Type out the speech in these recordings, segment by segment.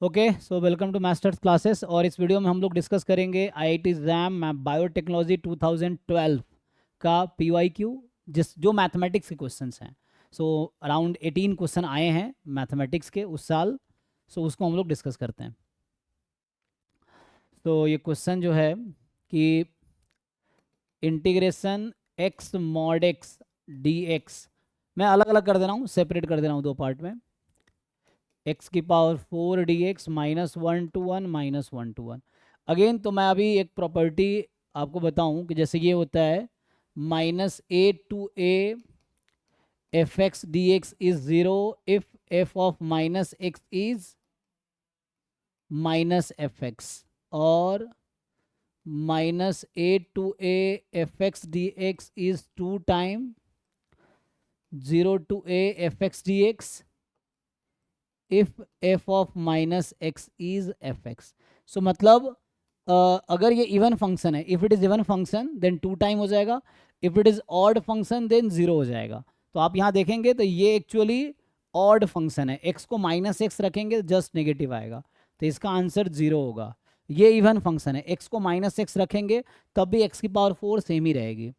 Okay so welcome to masters classes. और इस video में हम लोग डिस्कस करेंगे आईआईटी जैम बायोटेक्नोलॉजी 2012 का पीवाईक्यू जो मैथमेटिक्स के क्वेश्चंस हैं। सो अराउंड 18 क्वेश्चन आए हैं मैथमेटिक्स के उस साल। सो उसको हम लोग डिस्कस करते हैं। तो ये क्वेश्चन जो है कि integration x mod x d x, मैं अलग अलग कर दे रहा हूँ, सेपरेट कर दे रहा हूँ दो पार्ट में। एक्स की power 4 D x -1 to 1 -1 to 1। Again तो मैं अभी एक प्रॉपर्टी आपको बताऊं कि जैसे ये होता है -a to a f x d x is 0 if f of -x is -fx, और -a to a f x d x is 2 time 0 to a f x d x if f of -x is fx। So मतलब अगर ये even function है, if it is even function then 2 time हो जाएगा, if it is odd function then 0 हो जाएगा। तो आप यहाँ देखेंगे तो ये एक्चुअली ऑड फंक्शन है, x को -x रखेंगे जस्ट नेगेटिव आएगा, तो इसका आंसर 0 होगा। ये इवन फंक्शन है, x को -x रखेंगे तब भी x की पावर 4 सेम ही रहेगी,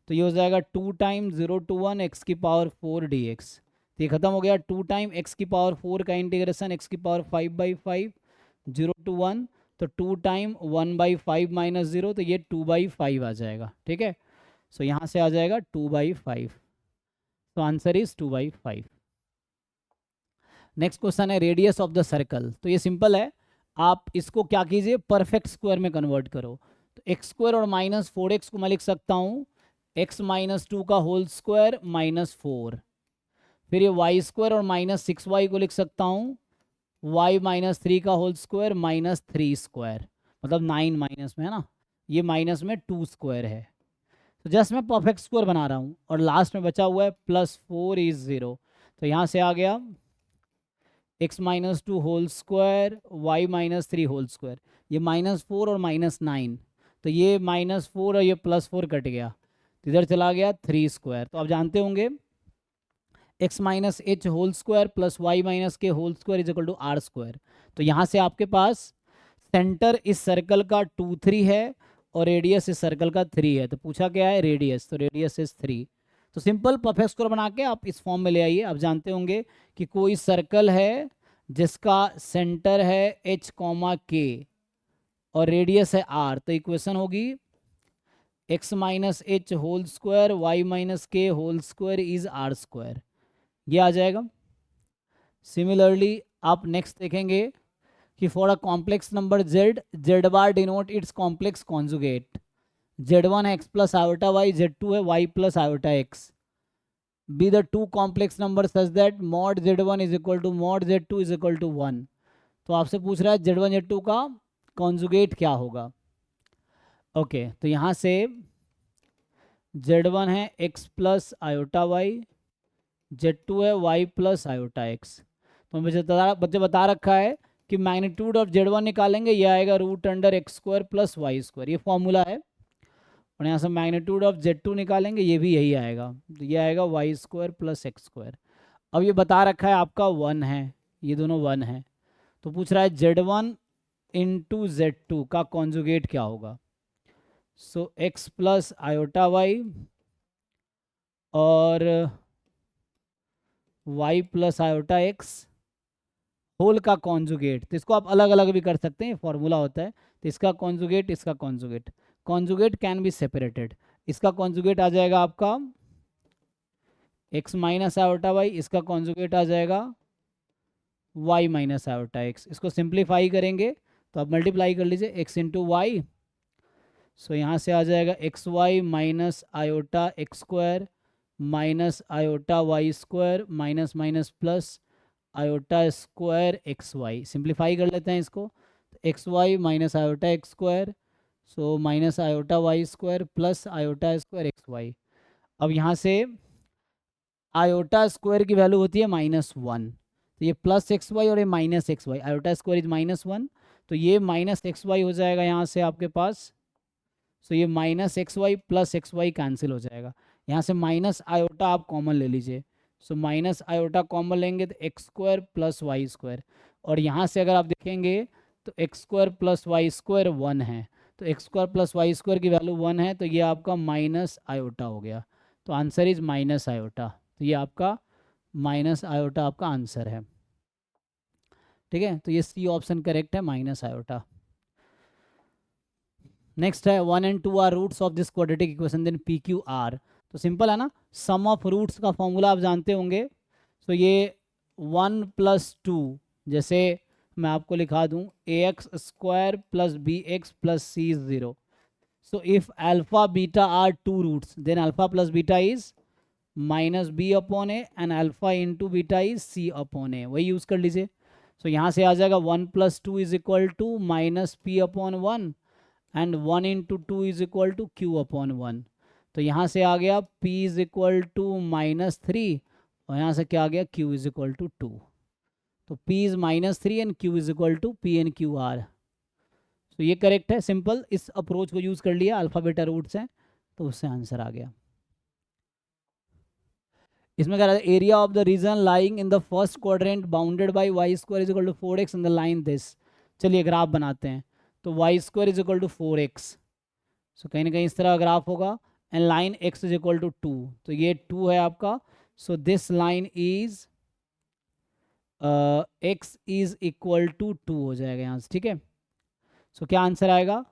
तो ये हो जाएगा 2 टाइम 0 to 1 x की पावर 4 dx। तो ये खत्म हो गया। 2 टाइम x की पावर 4 का इंटीग्रेशन x की पावर 5/5 0 to 1, तो 2 टाइम 1/5 -0, तो ये 2/5 आ जाएगा। ठीक है, सो यहाँ से आ जाएगा 2/5, तो आंसर इज 2/5। नेक्स्ट क्वेश्चन है रेडियस ऑफ द सर्कल। तो ये सिंपल है, आप इसको क्या कीजिए, परफेक्ट स्क्वायर में कन्वर्ट करो। तो x² और -4x को मैं लिख सकता हूँ x-2 का होल स्क्वायर -4, फिर ये y² और -6y को लिख सकता हूँ y-3 का होल स्क्वायर -3 स्क्वायर, मतलब 9 माइनस में है ना, ये माइनस में 2 स्क्वायर है। तो जस्ट मैं परफेक्ट स्क्वायर बना रहा हूँ, और लास्ट में बचा हुआ है +4 इज 0, तो यहाँ से आ गया x-2 whole square y-3 whole square, ये -4 और -9, तो ये -4 और ये +4 कट गया, तो इधर चला गया 3 स्क्वायर। तो आप जानते होंगे x-h whole square plus y-k whole square is equal to r square. तो यहाँ से आपके पास सेंटर इस सर्कल का 2 3 है और रेडियस इस सर्कल का 3 है, तो पूछा क्या है रेडियस, तो रेडियस इज 3। तो सिंपल परफेक्ट स्क्वायर बना के आप इस फॉर्म में ले आइए। आप जानते होंगे कि कोई सर्कल है जिसका सेंटर है h, k और रेडियस है r, तो इक्वेशन होगी x-h whole square y-k whole square is r square, ये आ जाएगा। सिमिलरली आप नेक्स्ट देखेंगे कि for a complex number z bar denote its complex conjugate. z1 है x plus iota y, z2 है y plus iota x। Be the two complex number such that mod z1 is equal to mod z2 is equal to 1। तो आपसे पूछ रहा है z1 z2 का conjugate क्या होगा। ओके, तो यहाँ से z1 है x plus iota y, z2 है y प्लस आयोटा x। तो मुझे बता रखा है कि मैग्नीट्यूड ऑफ z1 निकालेंगे, ये आएगा √x² प्लस वाई स्क्वायर, ये फॉर्मूला है। और यहाँ से मैग्नीट्यूड ऑफ z2 निकालेंगे, ये भी यही आएगा, तो ये आएगा y² प्लस x²। अब ये बता रखा है आपका 1 है, ये दोनों 1 है, तो पूछ रहा है z1 इंटू z2 का कॉन्जुगेट क्या होगा। So x plus iota y और y plus iota x whole का कॉन्जुगेट, तो इसको आप अलग अलग भी कर सकते हैं, फॉर्मूला होता है। तो इसका कॉन्जुगेट, इसका conjugate, conjugate can be separated. इसका कॉन्जुगेट आ जाएगा आपका x माइनस आयोटा y, इसका कॉन्जुगेट आ जाएगा y माइनस आयोटा x। इसको सिंप्लीफाई करेंगे तो आप मल्टीप्लाई कर लीजिए x इंटू वाई, सो यहाँ से आ जाएगा xy minus iota x² minus iota y² minus minus plus iota square xy। Simplify कर लेते हैं इसको, तो xy minus iota x², so minus iota y² plus iota square xy। अब यहाँ से आयोटा स्क्वायर की वैल्यू होती है -1, तो ये प्लस xy और ये minus xy, iota square is -1, तो ये माइनस xy हो जाएगा यहाँ से आपके पास। सो ये minus xy plus xy cancel हो जाएगा, यहाँ से माइनस आयोटा आप कॉमन ले लीजिए। सो माइनस आयोटा कॉमन लेंगे तो x² प्लस y², और यहाँ से अगर आप देखेंगे तो x square plus y square 1 है, तो x square plus y square की वैल्यू 1 है, तो ये आपका माइनस आयोटा हो गया। तो आंसर इज माइनस आयोटा। तो ये आपका माइनस आयोटा आपका आंसर है। ठीक है, तो ये सी ऑप्शन करेक्ट है, माइनस आयोटा। नेक्स्ट है 1 and 2 are roots of this quadratic equation then p q r. तो सिंपल है ना, सम ऑफ रूट्स का फॉर्मूला आप जानते होंगे। तो ये 1 + 2, जैसे मैं आपको लिखा दूं A X square plus B X plus C is 0। So if alpha beta are two roots then alpha plus beta is minus B upon A and alpha into beta is C upon A, वही use कर लीजिए। सो यहाँ से आ जाएगा 1 + 2 is equal to minus p upon 1 and 1 into 2 is equal to q upon 1। तो यहाँ से आ गया p इज इक्वल टू -3 और यहाँ से क्या आ गया q इज इक्वल टू 2। तो p is -3 and q is equal to p and q r. तो ये करेक्ट है, सिंपल इस अप्रोच को यूज़ कर लिया, अल्फा बीटा रूट्स हैं तो उससे आंसर आ गया। इसमें कह रहा है area of the region lying in the first quadrant bounded by y square is equal to 4x in the line this. चलिए ग्राफ बनाते हैं। तो y square is equal to 4x, so कहीं ना कहीं इस तरह ग्राफ होगा, and line x is equal to 2, तो ये 2 है आपका। So this line is x is equal to 2 हो जाएगा यहाँ से। ठीक है, सो क्या आंसर आएगा?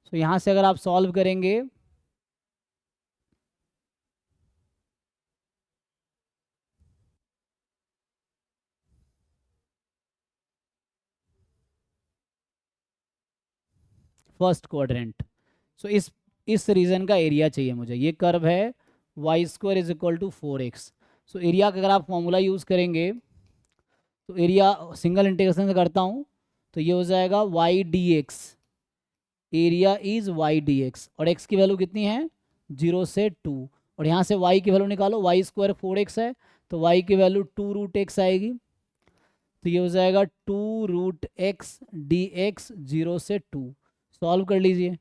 सो यहाँ से अगर आप सॉल्व करेंगे फर्स्ट क्वाड्रेंट, सो इस रीजन का एरिया चाहिए मुझे। ये कर्व है y square is equal to 4x। So area का अगर आप फॉर्मूला यूज़ करेंगे तो एरिया सिंगल इंटीग्रेशन से करता हूँ तो ये हो जाएगा y dx, area is y dx, और x की वैल्यू कितनी है 0 से 2, और यहाँ से y की वैल्यू निकालो, वाई स्क्वायर 4x है तो y की वैल्यू 2√x आएगी। तो ये हो जाएगा 2√x dx 0 से 2। सॉल्व कर लीजिए।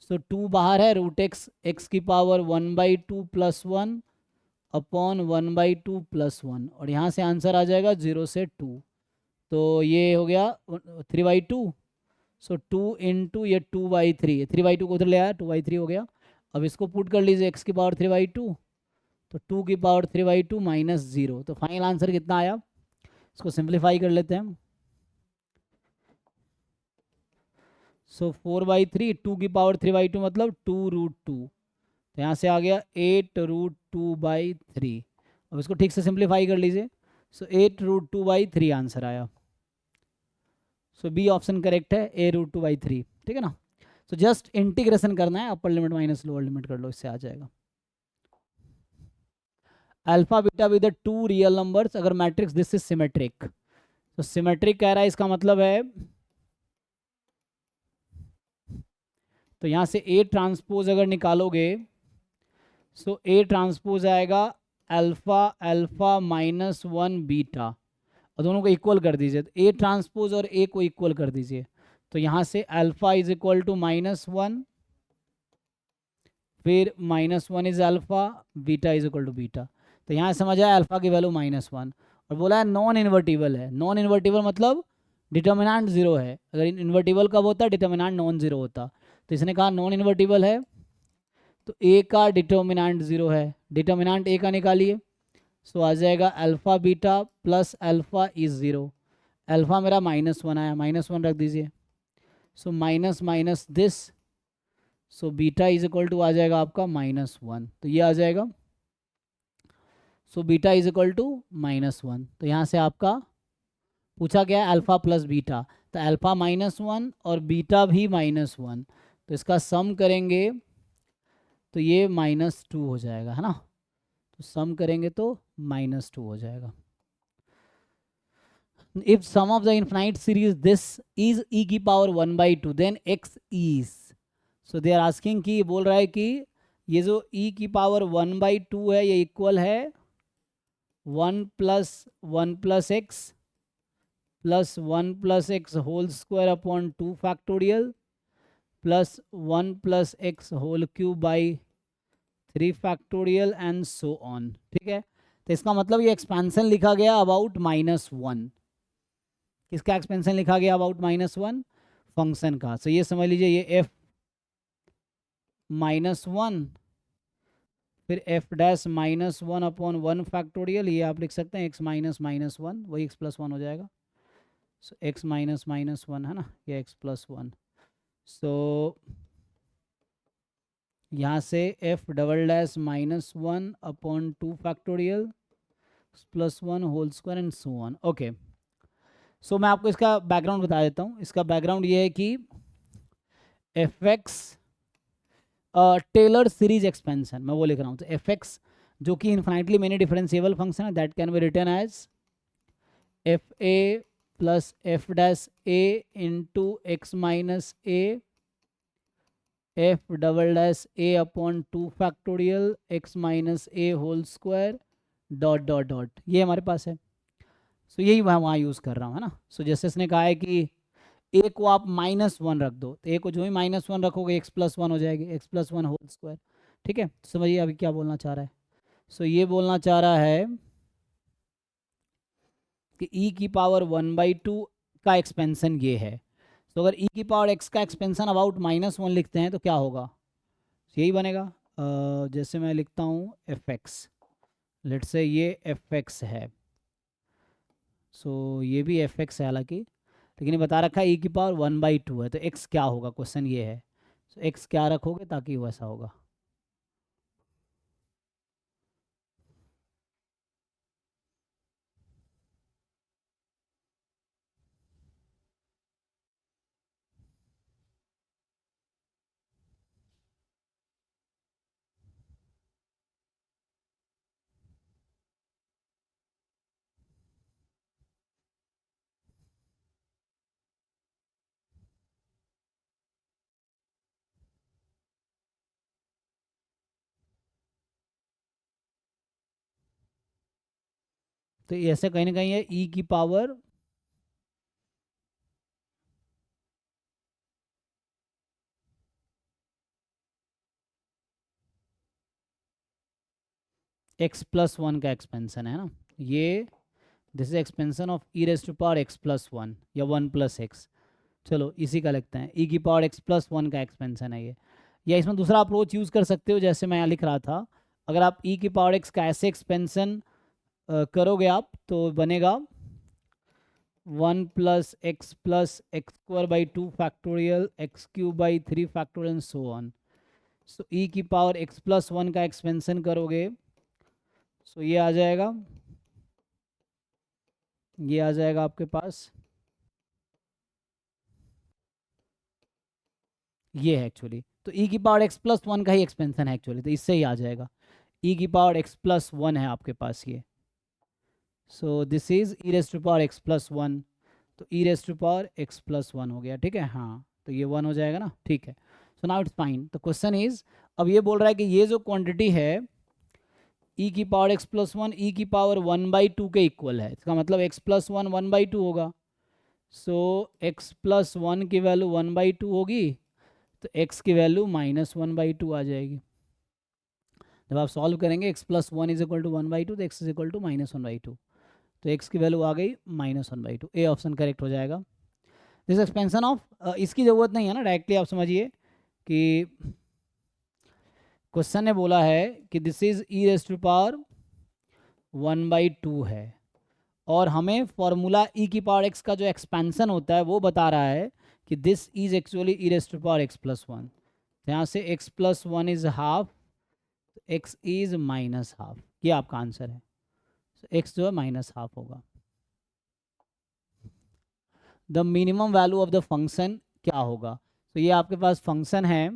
सो 2 बाहर है, √x x की पावर 1/2 + 1 अपॉन 1/2 + 1, और यहाँ से आंसर आ जाएगा 0 से 2। तो ये हो गया 3/2। सो 2 इंटू ये 2/3, 3/2 को उधर ले आया, 2/3 हो गया। अब इसको पुट कर लीजिए, x की पावर 3/2, तो 2 की पावर 3/2 - 0। तो फाइनल आंसर कितना आया? इसको सिंप्लीफाई कर लेते हैं। सो 4/3, 2 की पावर 3/2 मतलब 2√2, तो यहाँ से आ गया 8√2/3। अब इसको ठीक से सिंप्लीफाई कर लीजिए। सो 8√2/3 आंसर आया। सो बी ऑप्शन करेक्ट है, a√2/3। ठीक है ना। सो जस्ट इंटीग्रेशन करना है, upper limit minus lower limit कर लो, इससे आ जाएगा। Alpha beta with the 2 real numbers अगर मैट्रिक्स दिस इज सिमेट्रिक। तो सिमेट्रिक कह रहा है, इसका मतलब है तो यहाँ से A ट्रांसपोज अगर निकालोगे सो A ट्रांसपोज आएगा अल्फा अल्फा -1 बीटा, और दोनों को इक्वल कर दीजिए। तो A ट्रांसपोज और A को इक्वल कर दीजिए, तो यहाँ से अल्फा इज इक्वल टू -1, फिर -1 is alpha, beta is equal to beta. तो यहाँ समझ आया अल्फा की वैल्यू -1, और बोला है नॉन इन्वर्टिबल है। नॉन इन्वर्टिबल मतलब डिटर्मिनेंट 0 है। अगर इन्वर्टिबल कब होता है? डिटर्मिनेंट नॉन जीरो होता। तो इसने कहा नॉन इन्वर्टिबल है, तो ए का डिटर्मिनेंट 0 है, डिटर्मिनेंट ए का निकालिए। सो आ जाएगा alpha beta plus alpha is 0। Alpha मेरा -1 आया, -1 रख दीजिए। So minus minus this, so beta is equal to आ जाएगा आपका -1, तो ये आ जाएगा। So beta is equal to -1। तो यहाँ से आपका पूछा गया है अल्फा प्लस बीटा, तो अल्फा -1 और बीटा भी -1, तो इसका सम करेंगे तो ये -2 हो जाएगा, है ना। तो सम करेंगे तो -2 हो जाएगा। If sum of the infinite series this is e की power 1/2 then x is, so they are asking कि बोल रहा है कि ये जो e की पावर 1/2 है ये इक्वल है 1 + 1 + x plus 1 + x whole square upon 2 factorial plus 1 + x whole cube by 3 factorial and so on. ठीक है, तो इसका मतलब ये एक्सपेंशन लिखा गया अबाउट -1। किसका एक्सपेंशन लिखा गया अबाउट -1? फंक्शन का। सो ये समझ लीजिए ये एफ -1 फिर एफ डैश -1 अपॉन 1 फैक्टोरियल, ये आप लिख सकते हैं एक्स -1, वही x+1 हो जाएगा। सो एक्स -1 है ना, ये x+1। सो यहाँ से F double dash -1 upon 2 factorial +1 whole square and so on. Okay, so मैं आपको इसका बैकग्राउंड बता देता हूँ। इसका बैकग्राउंड ये है कि f x Taylor series expansion, मैं वो लिख रहा हूँ। तो एफ एक्स जो कि इन्फाइनटली मेनी डिफरेंशिएबल फंक्शन है, that can be written as f a plus f dash a into x minus a f double dash a upon 2 factorial x minus a whole square dot dot dot, ये हमारे पास है। सो यही मैं वहाँ use कर रहा हूँ, है ना। सो जैसे इसने कहा है कि ए को आप -1 रख दो, तो ए को जो ही -1 रखोगे x+1 हो जाएगी, x+1 होल स्क्वायर। ठीक है, समझिए अभी क्या बोलना चाह रहा है। सो ये बोलना चाह रहा है कि e की पावर 1/2 का एक्सपेंशन ये है। तो अगर e की पावर x का एक्सपेंशन अबाउट -1 लिखते हैं तो क्या होगा, यही बनेगा। जैसे मैं लिखता हूँ एफ एक्स, लेट से ये एफ एक्स है। सो ये भी एफ एक्स है हालांकि, लेकिन ये बता रखा है e की पावर 1/2 है, तो x क्या होगा, क्वेश्चन ये है। सो x क्या रखोगे ताकि वैसा होगा। तो ये ऐसे कहीं ना कहीं है e की पावर x+1 का एक्सपेंशन है ना ये। This is expansion of e raise to power x+1 या 1 + x। चलो इसी का लिखते हैं, e की पावर x+1 का एक्सपेंशन है ये। या इसमें दूसरा अप्रोच यूज़ कर सकते हो, जैसे मैं यहाँ लिख रहा था। अगर आप e की पावर x का ऐसे एक्सपेंशन करोगे आप, तो बनेगा 1 + x+x² factorial x³ factorial and so on. So e की पावर x+1 का एक्सपेंशन करोगे, सो ये आ जाएगा, ये आ जाएगा आपके पास, ये है एक्चुअली। तो e की पावर x+1 का ही एक्सपेंशन है एक्चुअली, तो इससे ही आ जाएगा। e की पावर x+1 है आपके पास ये। So this is e raise to power x+1, तो e raise to power x+1 हो गया। ठीक है, हाँ, तो ये 1 हो जाएगा ना। ठीक है, सो नाउ इट्स फाइन। तो क्वेश्चन इज, अब ये बोल रहा है कि ये जो क्वांटिटी है e की पावर x+1 e की पावर 1/2 के इक्वल है। इसका मतलब x+1 1/2 होगा। सो x+1 की वैल्यू 1/2 होगी, तो x की वैल्यू -1/2 आ जाएगी। जब आप सॉल्व करेंगे x+1 = 1/2, तो x = -1/2, तो x की वैल्यू आ गई -1/2। ए ऑप्शन करेक्ट हो जाएगा। दिस एक्सपेंशन ऑफ, इसकी ज़रूरत नहीं है ना, डायरेक्टली आप समझिए कि क्वेश्चन ने बोला है कि this is e raise to power 1/2 है, और हमें फॉर्मूला e की पावर x का जो एक्सपेंशन होता है वो बता रहा है कि this is actually e raise to power x+1। यहाँ से x+1 is half, x is -½ ये आपका आंसर है। x जो है -½ होगा। The minimum value of the function क्या होगा, तो ये आपके पास फंक्शन है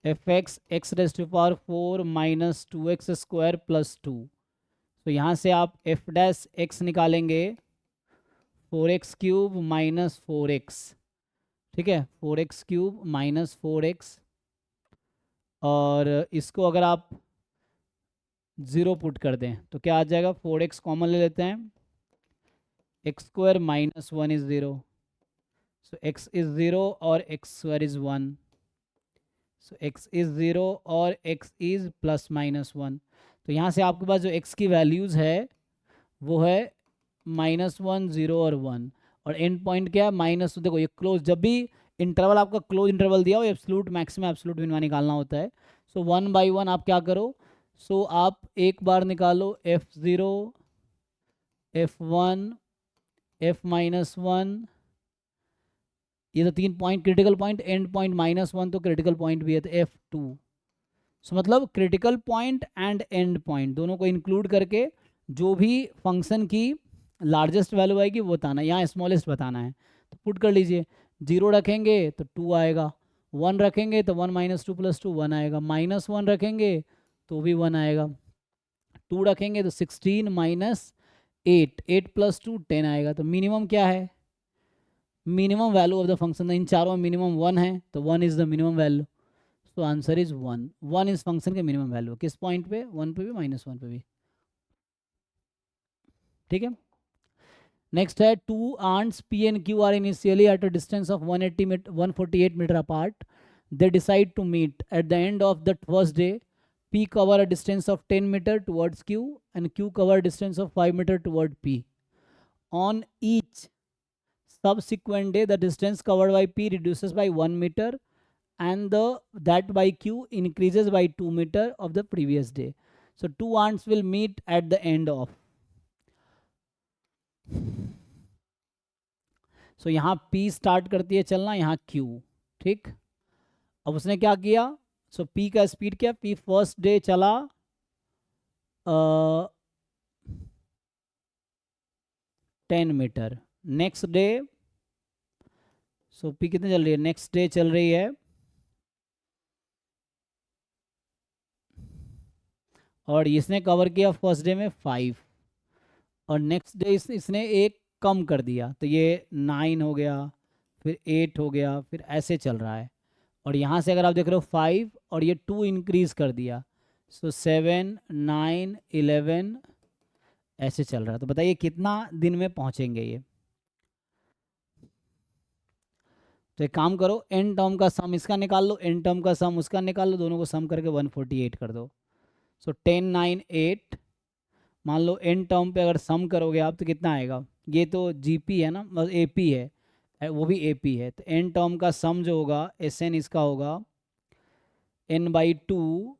एफ एक्स x⁴ - 2x² + 2। तो यहाँ से आप f डैश x निकालेंगे 4x³ - 4x, ठीक है, 4x³ - 4x, और इसको अगर आप 0 पुट कर दें तो क्या आ जाएगा, 4x कॉमन ले लेते हैं, x² - 1 is 0, so x is 0 और x² is 1, so x is 0 और x इज +- 1। तो यहाँ से आपके पास जो x की वैल्यूज़ है वो है -1 0 और 1, और एंड पॉइंट क्या है माइनस। देखो ये क्लोज, जब भी इंटरवल आपका क्लोज इंटरवल दिया हो, एब्सोल्यूट मैक्सिमम एब्सोल्यूट मिनिमम निकालना होता है। सो 1 बाई 1 आप क्या करो, सो आप एक बार निकालो f0, f1, f-1, ये तो 3 point critical point, and point -1 तो क्रिटिकल पॉइंट भी है, तो f2। सो मतलब critical point and and point दोनों को इंक्लूड करके जो भी फंक्शन की लार्जेस्ट वैल्यू आएगी वो बताना है, यहाँ स्मॉलेस्ट बताना है। तो पुट कर लीजिए, 0 रखेंगे तो 2 आएगा, 1 रखेंगे तो 1 - 2 + 2 1 आएगा, -1 रखेंगे तो भी 1 आएगा, 2 रखेंगे तो 16 - 8, 8 + 2 10 आएगा। तो मिनिमम क्या है, minimum value of the function, इन चारों में मिनिमम 1 है, तो 1 इज़ द मिनिमम वैल्यू। तो आंसर इज 1, 1 इस फंक्शन के मिनिमम वैल्यू, किस पॉइंट पे, 1 पे भी -1 पे भी। ठीक है, नेक्स्ट है, two ants P and Q are initially at a distance of 148 meter apart, they decide to meet at the end of the first day. P cover a distance of 10 meter towards Q and Q cover a distance of 5 meter toward P. On each subsequent day, the distance covered by P reduces by 1 meter and that by Q increases by 2 meter of the previous day. So two ants will meet at the end of. So यहाँ P start करती है चलना, यहाँ Q। ठीक, अब उसने क्या किया, सो P का स्पीड क्या, P फर्स्ट डे चला 10 मीटर, नेक्स्ट डे, सो P कितने चल रही है, नेक्स्ट डे चल रही है, और इसने कवर किया फर्स्ट डे में 5, और नेक्स्ट डे इसने एक कम कर दिया, तो ये 9 हो गया, फिर 8 हो गया, फिर ऐसे चल रहा है। और यहाँ से अगर आप देख रहे हो 5 और ये 2 इंक्रीज कर दिया, सो 7 9 11 ऐसे चल रहा है। तो बताइए कितना दिन में पहुँचेंगे ये। तो एक काम करो, एन टर्म का सम इसका निकाल लो, एन टर्म का सम उसका निकाल लो, दोनों को सम करके 148 कर दो। सो 10 9 8, मान लो एन टर्म पे अगर सम करोगे आप तो कितना आएगा, ये तो जीपी है ना, मतलब एपी है, वो भी एपी है, तो एन टर्म का सम जो होगा एस एन इसका होगा n/2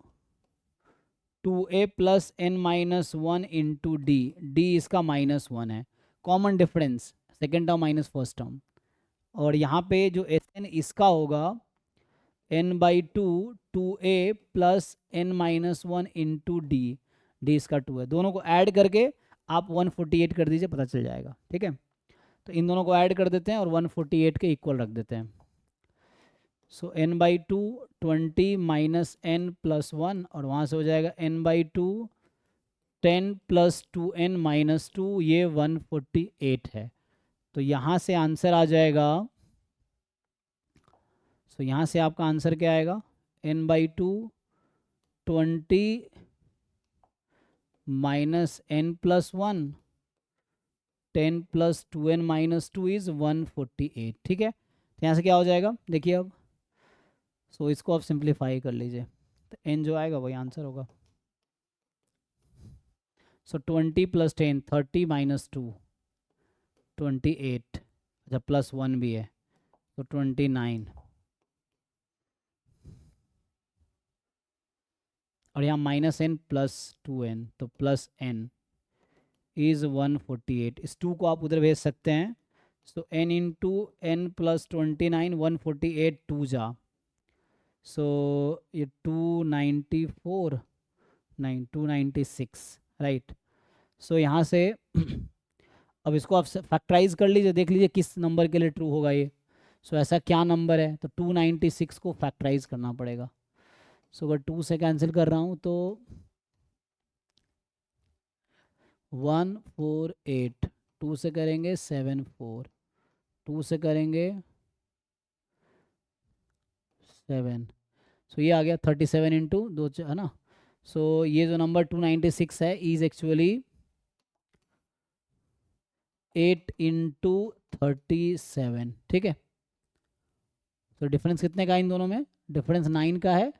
2a + n-1 into D, D इसका -1 है, common difference, second term minus first term, और यहाँ पे जो एस एन इसका होगा n/2 2a + n-1 into D, D इसका 2 है, दोनों को ऐड करके आप 148 कर दीजिए, पता चल जाएगा। ठीक है, तो इन दोनों को ऐड कर देते हैं और 148 के इक्वल रख देते हैं। सो n/2 20 - n + 1, और वहाँ से हो जाएगा n/2 10 + 2n - 2, ये 148 है। तो यहाँ से आंसर आ जाएगा, सो यहाँ से आपका आंसर क्या आएगा, n/2 20 - n + 1 10 + 2n - 2 इज़ 148। ठीक है, तो यहाँ से क्या हो जाएगा देखिए अब, सो इसको आप सिंप्लीफाई कर लीजिए, तो n जो आएगा वही आंसर होगा। सो 20 + 10 30 - 2 28, अच्छा +1 भी है, तो 29, और यहाँ -n + 2n, तो +n इज़ 148। इस 2 को आप उधर भेज सकते हैं, सो n इंटू n + 29 148 2 जा, सो ये 294 9 296 राइट। सो यहाँ से अब इसको आप फैक्टराइज कर लीजिए, देख लीजिए किस नंबर के लिए ट्रू होगा ये। सो ऐसा क्या नंबर है, तो 296 को फैक्टराइज करना पड़ेगा। सो अगर 2 से कैंसिल कर रहा हूँ तो 148, 2 से करेंगे 74, 2 से करेंगे 7, सो ये आ गया 37 इंटू 2 है ना। सो ये जो नंबर 296 है इज एक्चुअली 8 इंटू 37। ठीक है, तो डिफरेंस कितने का है इन दोनों में, डिफरेंस 9 का है,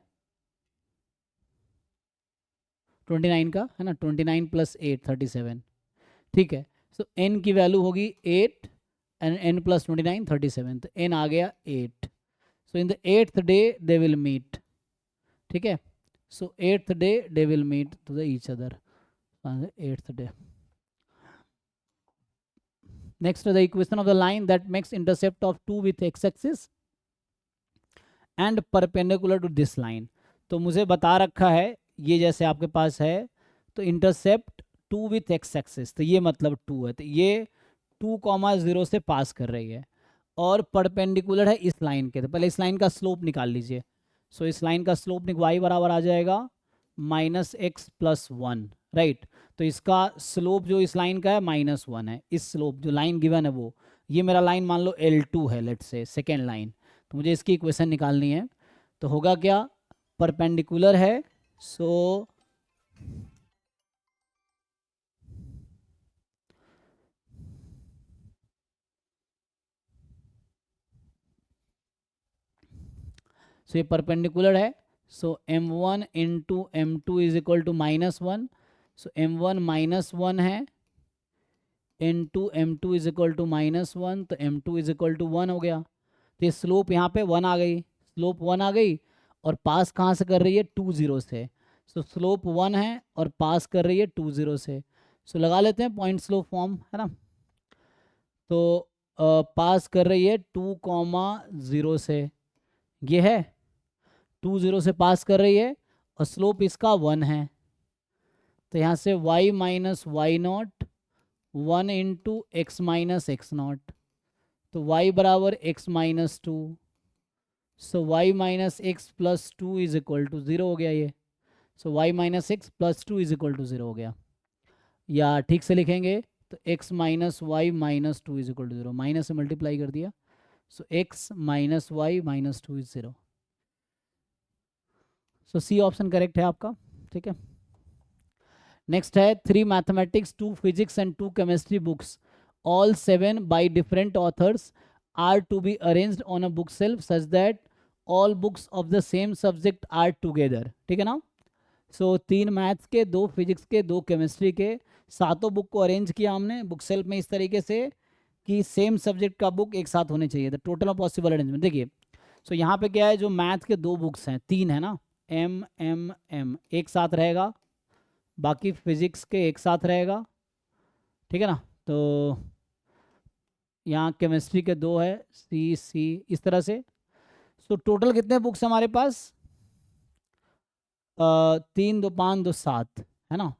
29 का है ना, 29 + 8 37। ठीक है, सो n की वैल्यू होगी 8 एंड n प्लस 29 37, तो n आ गया 8. So in the 8th day they will meet. ठीक है, so 8th day they will meet to the each other. 8th day. Next, the equation of the line that makes intercept of 2 with x-axis and perpendicular to this line. तो मुझे बता रखा है ये जैसे आपके पास है तो इंटरसेप्ट 2 विथ एक्स एक्सिस, तो ये मतलब 2 है, तो ये 2,0 से पास कर रही है और परपेंडिकुलर है इस लाइन के. तो पहले इस लाइन का स्लोप निकाल लीजिए. सो इस लाइन का स्लोप y बराबर आ जाएगा -x+1, राइट. तो इसका स्लोप जो इस लाइन का है -1 है. इस स्लोप जो लाइन गिवन है वो, ये मेरा लाइन मान लो L2 है, लेट्स से सेकेंड लाइन. तो मुझे इसकी इक्वेशन निकालनी है. तो होगा क्या, परपेंडिकुलर है, सो ये परपेंडिकुलर है. So m1 into m2 is equal to -1. So m1 -1 है into m2 is equal to -1, तो m2 इज इक्वल टू 1 हो गया. तो ये स्लोप यहाँ पे 1 आ गई, स्लोप 1 आ गई और पास कहाँ से कर रही है, 2 0 से. सो स्लोप 1 है और पास कर रही है 2 0 से. सो लगा लेते हैं पॉइंट स्लोप फॉर्म, है ना. तो पास कर रही है 2,0 से, ये है 2 0 से पास कर रही है और स्लोप इसका 1 है. तो यहाँ से y minus y naught 1 into x minus x naught, तो y बराबर x minus 2. So y minus x plus 2 is equal to 0 हो गया ये. So y minus x plus 2 is equal to 0 हो गया. या ठीक से लिखेंगे तो x minus y minus 2 is equal to 0, minus से मल्टीप्लाई कर दिया. So x minus y minus 2 is 0. So C option correct है आपका. ठीक है. नेक्स्ट है 3 mathematics 2 physics and 2 chemistry books all 7 by different authors are to be arranged on a book shelf such that all books of the same subject are together. ठीक है ना. सो 3 maths के, 2 physics के, 2 केमिस्ट्री के, सातों book को arrange किया हमने बुक सेल्फ में इस तरीके से कि सेम सब्जेक्ट का बुक एक साथ होने चाहिए. The total of possible arrangement देखिए. सो यहाँ पे क्या है, जो मैथ के 2 बुक्स हैं, 3 है ना, M एक साथ रहेगा, बाकी फिजिक्स के एक साथ रहेगा. ठीक है ना. तो यहाँ केमिस्ट्री के 2 है, C इस तरह से. सो टोटल कितने बुक्स हमारे पास, 3 2 5 2 7 है ना.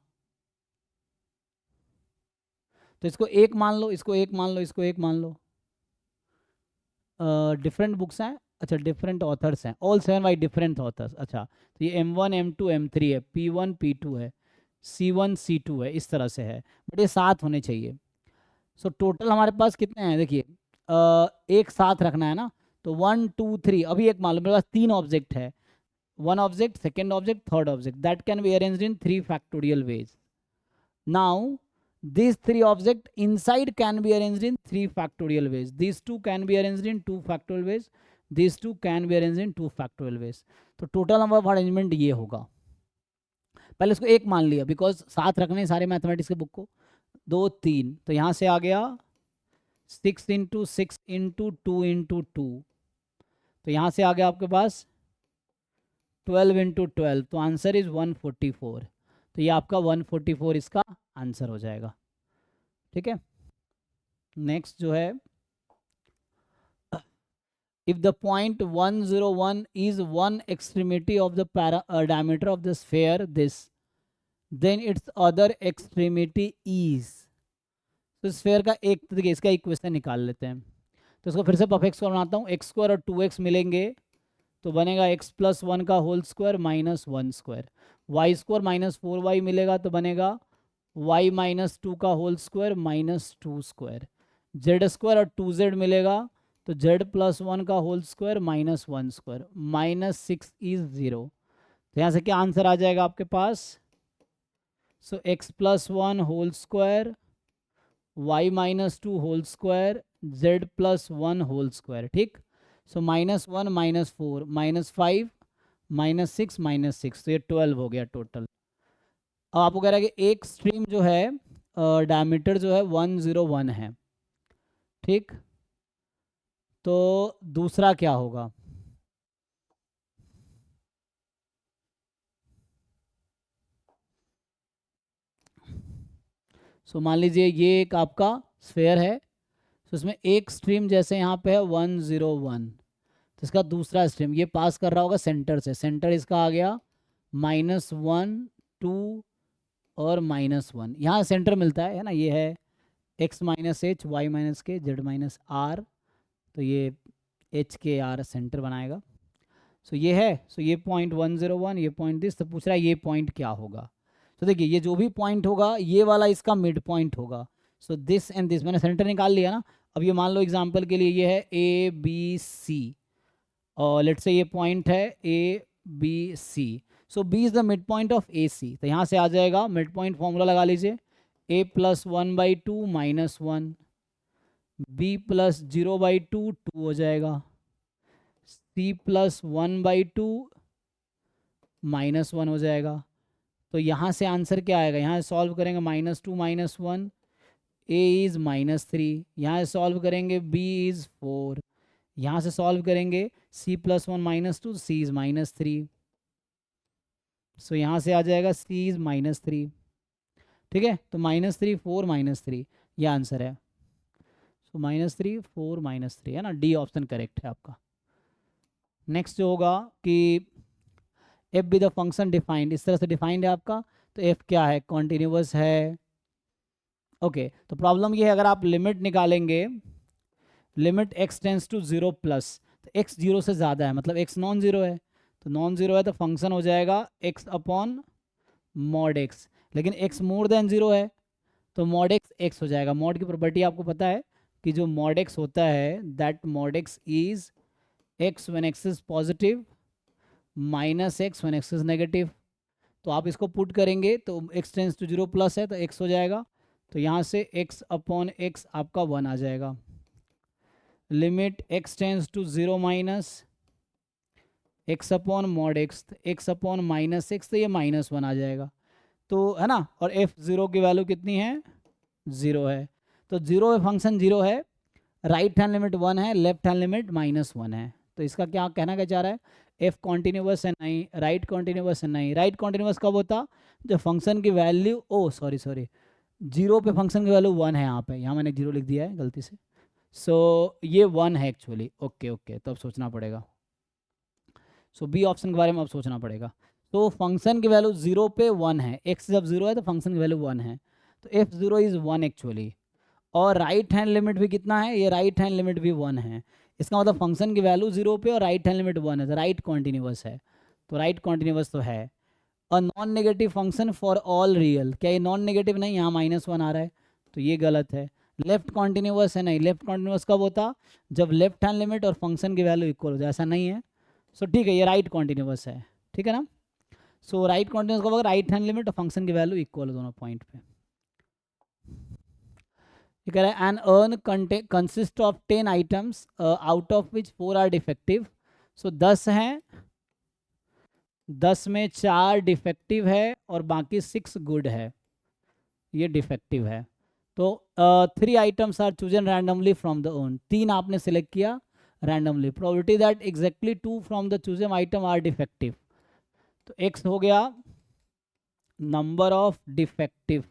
तो इसको एक मान लो, इसको एक मान लो, इसको एक मान लो. डिफरेंट बुक्स हैं, अच्छा डिफरेंट ऑथर्स हैं, ऑल 7 बाई डिफरेंट ऑथर्स. अच्छा, तो ये M1 M2 M3 है, P1 P2 है, C1 C2 है, इस तरह से है, बट ये साथ होने चाहिए. सो टोटल हमारे पास कितने हैं देखिए, एक साथ रखना है ना. तो 1 2 3, अभी एक मान लो मेरे पास 3 ऑब्जेक्ट है, 1 object, second object, third object, that can be arranged in 3 factorial veg. Now these 3 objects inside can be arranged in 3 factorial ways. These 2 can be arranged in 2 factorial ways. These 2 can be arranged in 2 factorial ways. तो total number of arrangement ये होगा. पहले इसको एक मान लिया because साथ रखने सारे मैथमेटिक्स के बुक को. 2 3, तो यहाँ से आ गया 6 इंटू 6 इंटू 2 इंटू 2, तो यहाँ से आ गया आपके पास 12 इंटू 12, तो आंसर इज 144. तो ये आपका 144 इसका आंसर हो जाएगा. ठीक है. नेक्स्ट जो है, if the point 101 is one extremity of the diameter of the sphere this, then its other extremity is. तो स्फेयर का एक तरीके इसका इक्वेशन निकाल लेते हैं. तो इसको फिर से परफेक्ट स्क्वायर बनाता हूँ. एक्स स्क्वायर और 2x मिलेंगे तो बनेगा x प्लस 1 का whole square minus 1 square. Y square minus 4y मिलेगा तो बनेगा y माइनस 2 का whole square minus 2 square. Z square और 2z मिलेगा तो z प्लस 1 का whole square minus 1 square, minus 6 is 0. तो यहाँ से क्या आंसर आ जाएगा आपके पास. So x plus 1 whole square, y minus 2 whole square, z plus 1 whole square. ठीक. सो -1 -4 -5 -6 -6, तो ये 12 हो गया टोटल. अब आपको कह रहा है कि एक स्ट्रीम जो है डायमीटर जो है 101 है, ठीक। तो दूसरा क्या होगा? सो मान लीजिए ये एक आपका स्फेयर है, तो इसमें एक स्ट्रीम जैसे यहाँ पे है 101, तो इसका दूसरा स्ट्रीम ये पास कर रहा होगा सेंटर से, सेंटर इसका आ गया -1 2 और -1, यहाँ सेंटर मिलता है ना, ये है x minus h y minus k z minus r, तो ये एच के आर सेंटर बनाएगा। सो ये है, सो ये पॉइंट 101, ये पॉइंट दिस, तो पूछ रहा है ये पॉइंट क्या होगा। तो देखिए ये जो भी पॉइंट होगा ये वाला इसका मिड पॉइंट होगा। सो दिस एंड दिस मैंने सेंटर निकाल लिया ना। अब ये मान लो एग्जांपल के लिए ये है ए बी सी, और लेट्स से ये पॉइंट है A B C. So B is the mid point of A C, तो यहाँ से आ जाएगा मिड पॉइंट फॉर्मूला लगा लीजिए, ए प्लस 1/2 -1, बी प्लस 0/2 2 हो जाएगा, सी प्लस 1/2 -1 हो जाएगा। तो यहाँ से आंसर क्या आएगा, यहाँ से सॉल्व करेंगे -2 -1, ए इज़ -3, यहाँ से सॉल्व करेंगे बी इज़ 4, यहाँ से सॉल्व करेंगे सी प्लस 1 -2, सी इज़ -3, सो यहाँ से आ जाएगा सी इज़ -3, ठीक है। तो -3 4 -3 ये आंसर है। सो -3 4 -3 है ना, डी ऑप्शन करेक्ट है आपका। नेक्स्ट जो होगा कि F be the function defined, इस तरह से डिफाइंड है आपका, तो एफ क्या है, कॉन्टिन्यूस है। ओके तो प्रॉब्लम ये है, अगर आप लिमिट निकालेंगे, limit x tends to 0 plus, तो x 0 से ज़्यादा है, मतलब x नॉन ज़ीरो है, तो नॉन ज़ीरो है तो फंक्शन हो जाएगा x अपॉन मॉड x, लेकिन x मोर देन 0 है तो मॉड x हो जाएगा। मॉड की प्रॉपर्टी आपको पता है कि जो मॉड x होता है that mod x is x when x is positive minus x when x is negative. तो आप इसको पुट करेंगे तो x टेंस टू 0 प्लस है तो x हो जाएगा, तो यहाँ से x अपॉन x आपका 1 आ जाएगा। Limit x tends to 0 minus x upon mod x upon minus x, तो ये -1 आ जाएगा, तो है ना। और f0 की वैल्यू कितनी है, 0 है, तो 0 है फंक्शन 0 है, राइट हैंड लिमिट 1 है, लेफ्ट हैंड लिमिट -1 है। तो इसका क्या कहना क्या चाह रहा है, f कॉन्टिन्यूस है नहीं, राइट कॉन्टिन्यूस है नहीं। राइट कॉन्टिन्यूस कब होता, जब फंक्शन की वैल्यू, ओ सॉरी 0 पे फंक्शन की वैल्यू 1 है, यहाँ पे, यहाँ मैंने 0 लिख दिया है गलती से। सो ये 1 है एक्चुअली, ओके ओके, तो अब सोचना पड़ेगा। सो बी ऑप्शन के बारे में अब सोचना पड़ेगा। तो फंक्शन की वैल्यू 0 पे 1 है, x जब 0 है तो फंक्शन की वैल्यू 1 है, तो f0 इज़ 1 एक्चुअली। और राइट हैंड लिमिट भी कितना है, ये राइट हैंड लिमिट भी 1 है, इसका मतलब फंक्शन की वैल्यू 0 पे और राइट हैंड लिमिट 1 है, तो राइट कॉन्टिन्यूस है, तो राइट कॉन्टिन्यूस तो है। A non negative function for all real, क्या ये नॉन नेगेटिव नहीं, यहाँ -1 आ रहा है, तो ये गलत है। लेफ्ट कॉन्टिन्यूस है नहीं, लेफ्ट कॉन्टिन्यूस कब होता, जब लेफ्ट हैंड लिमिट और फंक्शन की वैल्यू इक्वल हो जाए, ऐसा नहीं है। सो ठीक है, ये राइट कॉन्टिन्यूस है, ठीक है ना। सो राइट कॉन्टिन्यूस कब होगा, राइट हैंड लिमिट और फंक्शन की वैल्यू इक्वल हो दोनों पॉइंट पे। ये कह रहा है an urn consist of 10 items out of which 4 are defective. So 10 हैं, 10 में 4 डिफेक्टिव है और बाकी 6 गुड है, ये डिफेक्टिव है। तो 3 items are chosen randomly from the own, 3 आपने सिलेक्ट किया randomly, probability that exactly 2 from the chosen item are defective, तो x हो गया नंबर ऑफ डिफेक्टिव,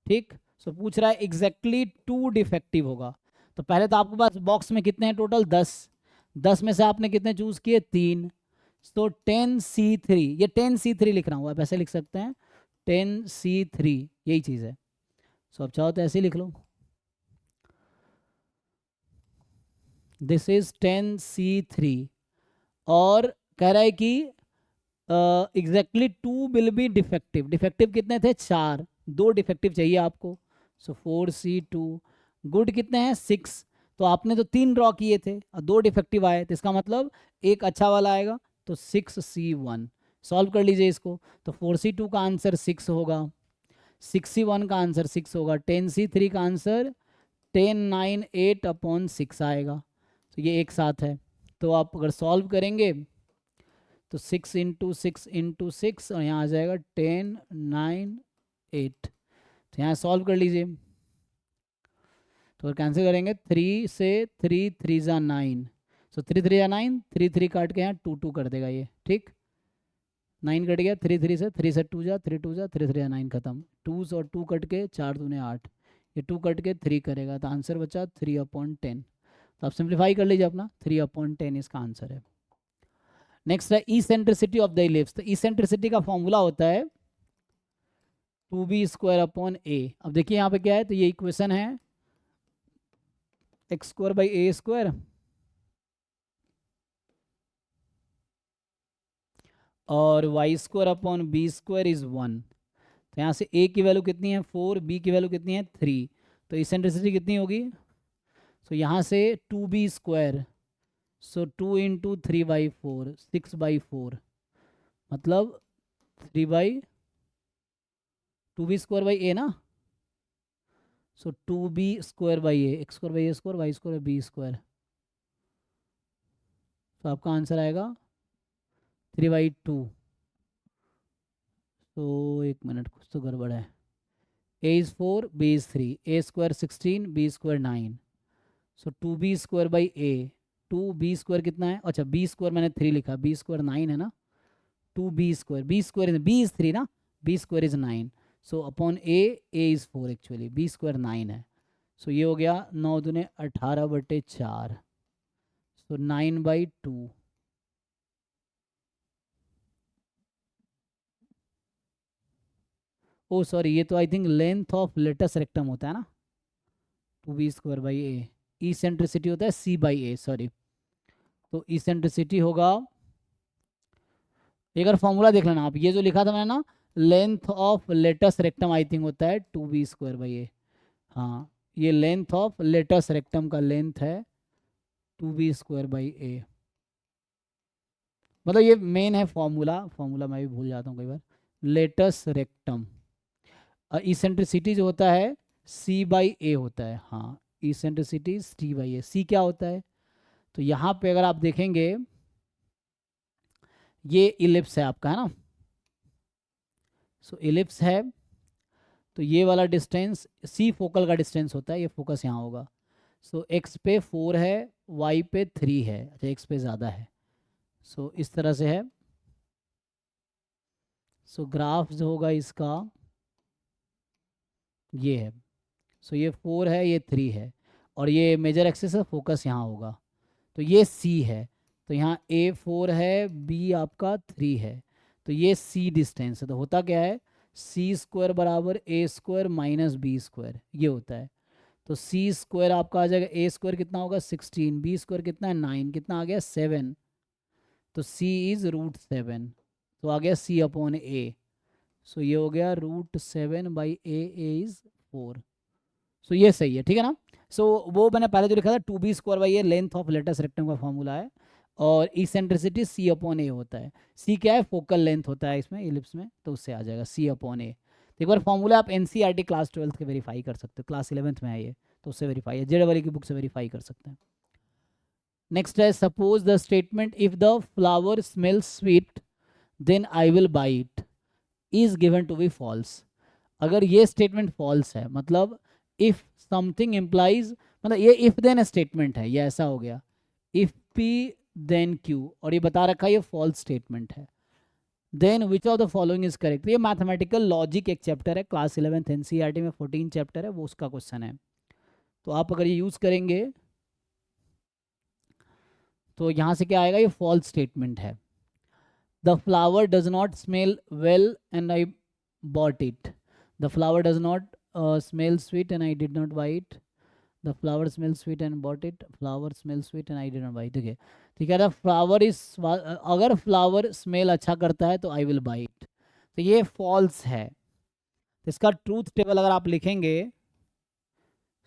ठीक। सो पूछ रहा है एग्जैक्टली 2 डिफेक्टिव होगा, तो पहले तो आपके पास बॉक्स में कितने हैं टोटल 10, 10 में से आपने कितने चूज किए 3, तो 10C3, ये 10C3 लिख रहा हूँ, आप ऐसे लिख सकते हैं 10C3, यही चीज़ है। सो अब चाहो तो ऐसे ही लिख लो, दिस इज 10C3, और कह रहा है कि exactly 2 will be defective, defective कितने थे 4, 2 डिफेक्टिव चाहिए आपको, सो 4C2, गुड कितने हैं 6, तो आपने तो 3 ड्रॉ किए थे और 2 डिफेक्टिव आए, तो इसका मतलब एक अच्छा वाला आएगा, तो 6C1। सॉल्व कर लीजिए इसको, तो 4C2 का आंसर 6 होगा, 6C1 का आंसर 6 होगा, 10C3 का आंसर 1098/6 आएगा, तो ये एक साथ है। तो आप अगर सॉल्व करेंगे तो 6 × 6 × 6 और यहाँ आ जाएगा 1098, तो यहाँ सॉल्व कर लीजिए। तो कैंसिल करेंगे, 3 से 3 3 ज़ा 9, सो 3 3 ज़ा 9, 3 3 काट के यहाँ 2 2 कर देगा ये, ठीक। 9 कट गया, 3 3 से, 3 से 2 जा, 3 2 जा, 3 3 जा 9 खत्म। 2 और 2 कट के 4 दूने 8, ये 2 कट के 3 करेगा, तो आंसर बचा 3/10। तो आप सिंप्लीफाई कर लीजिए अपना, 3/10 इसका आंसर है। नेक्स्ट है इसेंट्रिसिटी ऑफ द इलिप्स। तो इसेंट्रिसिटी का फॉर्मूला होता है 2b² ए। अब देखिए यहाँ पे क्या है, तो ये इक्वेशन है x² / a² और y² / b² इज 1। तो यहाँ से a की वैल्यू कितनी है 4, b की वैल्यू कितनी है 3, तो इसेंट्रिसिटी कितनी होगी। सो यहाँ से 2b², सो 2 × 3/4, 6/4, मतलब 2b² / a ना। सो 2b² / a, x² / a², y² b²। तो आपका आंसर आएगा 3/2। तो एक मिनट, कुछ तो गड़बड़ है। a is 4, b is 3, a² 16, b² 9, so 2b²/a, 2b² कितना है, अच्छा b² मैंने 3 लिखा, b² 9 है ना, 2b², b is 3 ना, b² is 9, so upon a is 4, actually b² 9 है। सो ये हो गया 9 दूने 18/4, सो 9/2। ओ सॉरी, ये तो I think length of latus rectum होता है ना, 2b²/a, इसेंट्रिसिटी होता है c/a, सॉरी। तो इसेंट्रिसिटी होगा, एक बार फॉर्मूला देख लेना आप, ये जो लिखा था मैंने ना, length of latus rectum I think होता है 2b²/a। हाँ, ये लेंथ ऑफ लेटस रेक्टम का लेंथ है 2b²/a। मतलब ये मेन है फॉर्मूला, फॉर्मूला मैं भी भूल जाता हूँ कई बार। लेटस रेक्टम इसेंट्रिसिटी जो होता है c/a होता है। हाँ, इसेंट्रिसिटी c/a, c क्या होता है, तो यहाँ पे अगर आप देखेंगे ये इलिप्स है आपका, है ना। सो इलिप्स है, तो ये वाला डिस्टेंस c फोकल का डिस्टेंस होता है, ये फोकस यहाँ होगा। सो x पे 4 है, y पे 3 है, अच्छा x पे ज़्यादा है। सो इस तरह से है। सो ग्राफ जो होगा इसका ये है। सो ये 4 है, ये 3 है, और ये मेजर एक्सिस है, फोकस यहाँ होगा। तो ये c है, तो यहाँ a4 है, b आपका 3 है, तो ये c डिस्टेंस है। तो होता क्या है, c² बराबर a² - b², ये होता है। तो c² आपका आ जाएगा, a² कितना होगा 16, b² कितना है 9, कितना आ गया 7, तो c इज √7, तो आ गया c/a। सो ये हो गया √7/a, a इज 4। सो ये सही है, ठीक है ना। सो वो मैंने पहले जो लिखा था 2b²/a length of latus rectum का फॉर्मूला है, और इसेंट्रिसिटी c/a होता है। c क्या है, फोकल लेंथ होता है इसमें इलिप्स में, तो उससे आ जाएगा c/a। एक बार फॉर्मूला आप एनसीईआरटी क्लास 12th के वेरीफाई कर सकते हो, क्लास 11th में है ये, तो उससे वेरीफाई है, जेड वाली की बुक से वेरीफाई कर सकते हैं। नेक्स्ट है, suppose the statement if the flower smells sweet then I will buy it is given to be false. अगर ये स्टेटमेंट फॉल्स है, मतलब इफ समथिंग इम्प्लाइज, मतलब ये इफ देन स्टेटमेंट है, ये ऐसा हो गया इफ पी देन क्यू, और ये बता रखा है ये फॉल्स स्टेटमेंट है, then which of the following is correct. ये मैथमेटिकल लॉजिक एक चैप्टर है, क्लास 11th एनसीईआरटी में 14 चैप्टर है, वो उसका क्वेश्चन है। तो आप अगर ये यूज करेंगे तो यहाँ से क्या आएगा, ये फॉल्स स्टेटमेंट है। The flower does not smell well and I bought it, the flower does not smell sweet and I did not by it, the flower smell sweet and bought it, flower smell sweet and I did not by it. देखिए, ठीक है, flower is, अगर flower smell अच्छा करता है तो आई will buy it, तो ये फॉल्स है। तो इसका ट्रूथ टेबल अगर आप लिखेंगे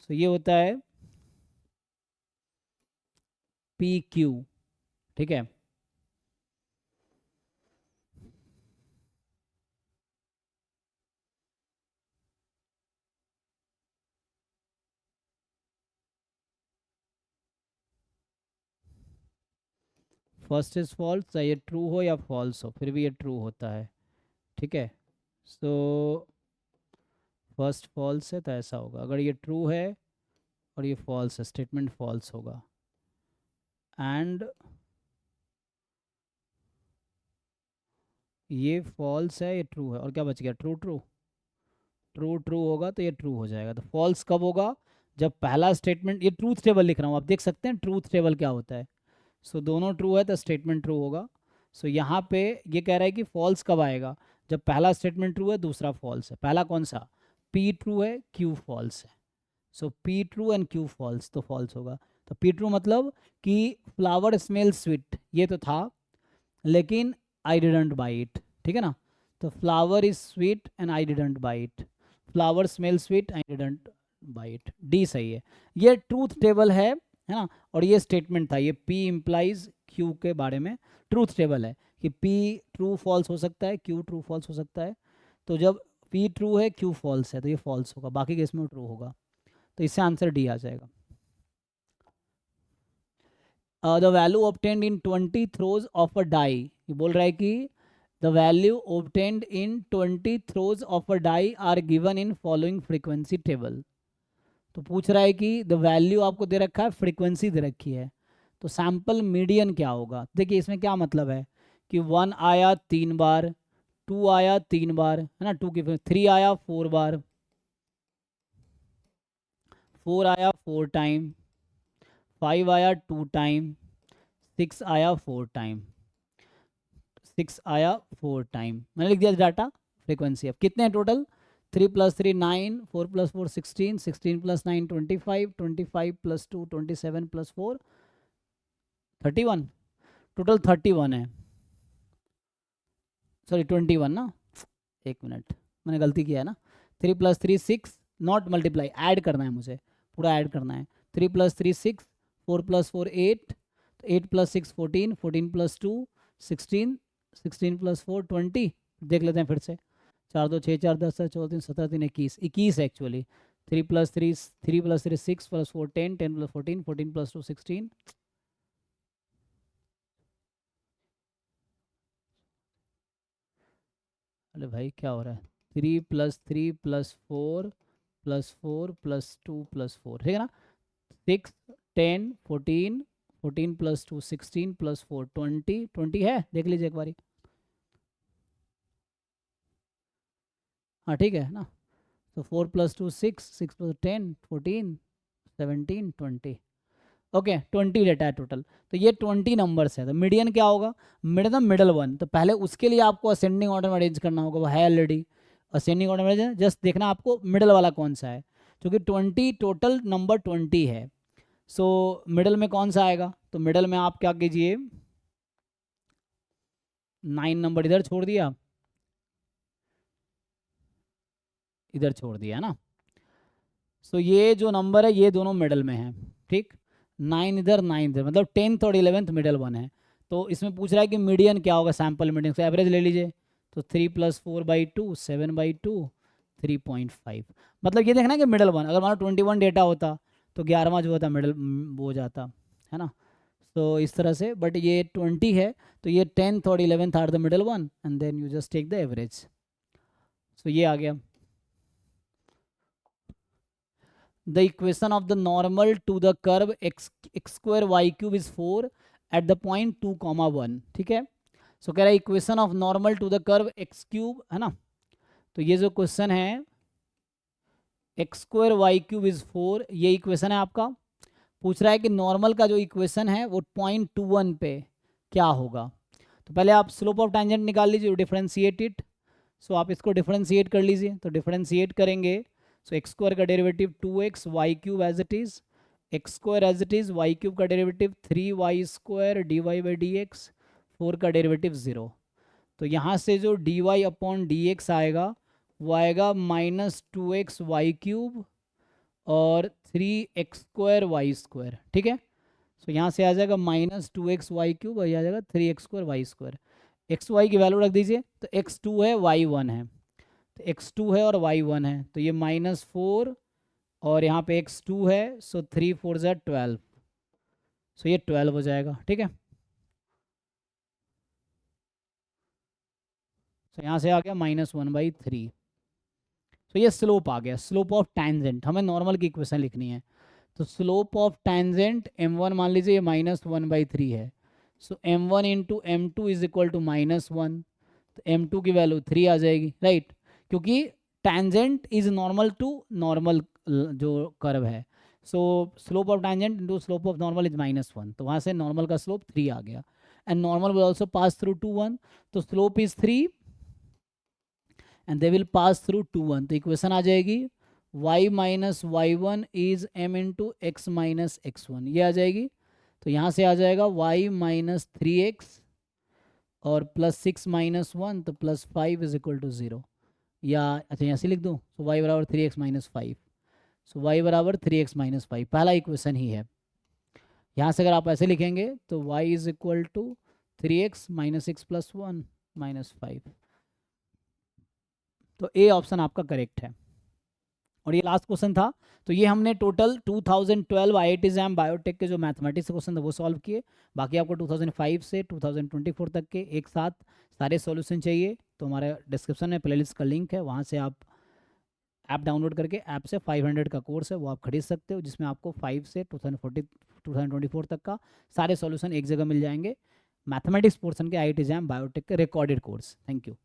तो ये होता है PQ, ठीक है। फर्स्ट इज फॉल्स, चाहे ये ट्रू हो या फॉल्स हो, फिर भी ये ट्रू होता है, ठीक है। सो फर्स्ट फॉल्स है तो ऐसा होगा, अगर ये ट्रू है और ये फॉल्स है, स्टेटमेंट फॉल्स होगा। एंड ये फॉल्स है, ये ट्रू है, और क्या बच गया, ट्रू ट्रू, ट्रू ट्रू होगा तो ये ट्रू हो जाएगा। तो फॉल्स कब होगा, जब पहला स्टेटमेंट, ये ट्रूथ टेबल लिख रहा हूँ, आप देख सकते हैं ट्रूथ टेबल क्या होता है। सो दोनों ट्रू है तो स्टेटमेंट ट्रू होगा। सो यहाँ पे ये कह रहा है कि फॉल्स कब आएगा, जब पहला स्टेटमेंट ट्रू है दूसरा फॉल्स है। पहला कौन सा, पी ट्रू है क्यू फॉल्स है। So P true and Q false, तो फॉल्स होगा। तो पी ट्रू मतलब कि फ्लावर स्मेल स्वीट, ये तो था लेकिन आई डिडंट बाई इट, ठीक है ना। तो flower is sweet and I didn't by it, flower smell sweet I didn't by it, D सही है। ये ट्रूथ टेबल है ना। और ये स्टेटमेंट था, ये P इम्प्लाइज Q के बारे में ट्रूथ टेबल है कि P ट्रू फॉल्स हो सकता है, Q ट्रू फॉल्स हो सकता है। तो जब P ट्रू है Q फॉल्स है तो ये फॉल्स होगा, बाकी केस में ट्रू होगा। तो इससे आंसर डी आ जाएगा। The value obtained in 20 throws of a die, ये बोल रहा है कि the value obtained in 20 throws of a die are given in following frequency table. तो पूछ रहा है कि द वैल्यू आपको दे रखा है, फ्रीक्वेंसी दे रखी है, तो सैम्पल मीडियन क्या होगा। देखिए इसमें क्या मतलब है कि 1 आया 3 बार, 2 आया 3 बार, है ना, 2 की 3 आया 4 बार, 4 आया 4 टाइम, 5 आया 2 टाइम, 6 आया 4 टाइम, 6 आया 4 टाइम। मैंने लिख दिया डाटा फ्रीक्वेंसी। अब कितने हैं टोटल, 3 + 3 9, 4 + 4 16, 16 + 9 25, 25 + 2 27 + 4 31, टोटल 31 है। सॉरी 21 ना, एक मिनट मैंने गलती किया है ना। 3 + 3 6, नॉट मल्टीप्लाई, ऐड करना है मुझे, पूरा ऐड करना है। 3 + 3 6, 4 + 4 8, 8 + 6 14, 14 + 2 16, 16 + 4 20। देख लेते हैं फिर से, 4 2 6 4 10 14 3 17 3 21, 21 है एक्चुअली। 3 + 3 6 + 4 10, 10 + 14, 14 + 2 16। अरे भाई क्या हो रहा है, 3 + 3 + 4 + 4 + 2 + 4, ठीक है ना। 6 10 14, 14 + 2 16 + 4 20, 20 है, देख लीजिए एक बारी। हाँ ठीक है ना। तो 4 + 2 6, 6 + 10 14 17 20। ओके 20 डेटा है टोटल। तो ये 20 नंबर्स है, तो मीडियन क्या होगा, मिड मिडल वन। तो पहले उसके लिए आपको असेंडिंग ऑर्डर में अरेंज करना होगा, वो है ऑलरेडी असेंडिंग ऑर्डर में। जस्ट देखना आपको मिडल वाला कौन सा है, क्योंकि 20 टोटल नंबर 20 है। सो मिडल में कौन सा आएगा, तो मिडल में आप क्या कीजिए, 9 नंबर इधर छोड़ दिया, इधर छोड़ दिया ना। सो ये जो नंबर है ये दोनों मिडल में है, ठीक। 9 इधर 9 इधर, मतलब 10th और 11th मिडल वन है। तो इसमें पूछ रहा है कि मीडियन क्या होगा, सैम्पल मीडियन, तो एवरेज ले लीजिए। तो 3 + 4/2 7/2 3.5। मतलब ये देखना कि मिडल वन, अगर मान लो 21 डेटा होता तो 11वां जो होता मिडल वो जाता, है ना। तो इस तरह से, बट ये 20 है तो ये 10th और 11th are the middle one and then you just take the average. So ये आ गया। The equation of the normal to the curve x square y cube is 4 at the point 2, 1, ठीक है। सो कह रहा है equation of normal to the curve x cube, है ना। तो ये जो क्वेश्चन है x² y क्यूब इज 4, ये इक्वेशन है आपका। पूछ रहा है कि नॉर्मल का जो इक्वेशन है वो 0.21 पे क्या होगा। तो पहले आप स्लोप ऑफ टेंजेंट निकाल लीजिए, डिफरेंशिएट इट। सो आप इसको डिफरेंशिएट कर लीजिए, तो डिफरेंशिएट करेंगे। सो x² का derivative 2x y cube as it is, x² as it is, y cube का डेरिवेटिव 3y² dy/dx, 4 का डेरिवेटिव 0। तो यहाँ से जो dy/dx आएगा वो आएगा -2x y क्यूब और 3x² y², ठीक है। सो यहाँ से आ जाएगा -2x y क्यूब और यह आ जाएगा 3x² y²। एक्स वाई की वैल्यू रख दीजिए, तो x2 है y1 है, तो x2 है और y1 है, तो ये -4 और यहाँ पे x2 है, सो 3 4 ज़ा 12, सो ये 12 हो जाएगा, ठीक है। सो यहाँ से आ गया -1/3। तो ये स्लोप आ गया, स्लोप ऑफ टेंजेंट। हमें नॉर्मल की इक्वेशन लिखनी है, तो स्लोप ऑफ टेंजेंट m1 मान लीजिए ये -1/3 है, so m1 into m2 is equal to -1, तो m2 की वैल्यू 3 आ जाएगी, राइट। क्योंकि tangent is normal to normal जो कर्व है, so slope of tangent into slope of normal is -1, तो वहाँ से नॉर्मल का स्लोप 3 आ गया, and normal will also pass through 2 1, तो slope is 3 and they will pass through 2 1, तो इक्वेशन आ जाएगी y minus y1 is m into x minus x1, ये आ जाएगी। तो यहाँ से आ जाएगा y माइनस 3x और प्लस 6 माइनस 1, तो प्लस 5 इज इक्वल टू 0, या अच्छा यहाँ से लिख दूँ, सो y बराबर 3x माइनस 5, सो y बराबर 3x माइनस 5, पहला इक्वेशन ही है। यहाँ से अगर आप ऐसे लिखेंगे तो y is equal to 3x minus 6 plus 1 minus 5, तो ए ऑप्शन आपका करेक्ट है। और ये लास्ट क्वेश्चन था, तो ये हमने टोटल 2012 IIT एग्जाम बायोटेक के जो मैथमेटिक्स क्वेश्चन थे वो सॉल्व किए। बाकी आपको 2005 से 2024 तक के एक साथ सारे सॉल्यूशन चाहिए तो हमारे डिस्क्रिप्शन में प्लेलिस्ट का लिंक है, वहाँ से आप ऐप डाउनलोड करके ऐप से 500 का कोर्स है वो आप खरीद सकते हो, जिसमें आपको 5 से 2024 तक का सारे सॉल्यूशन एक जगह मिल जाएंगे। मैथमेटिक्स पोर्शन के IIT एग्जाम बायोटेक के रिकॉर्डेड कोर्स। Thank you.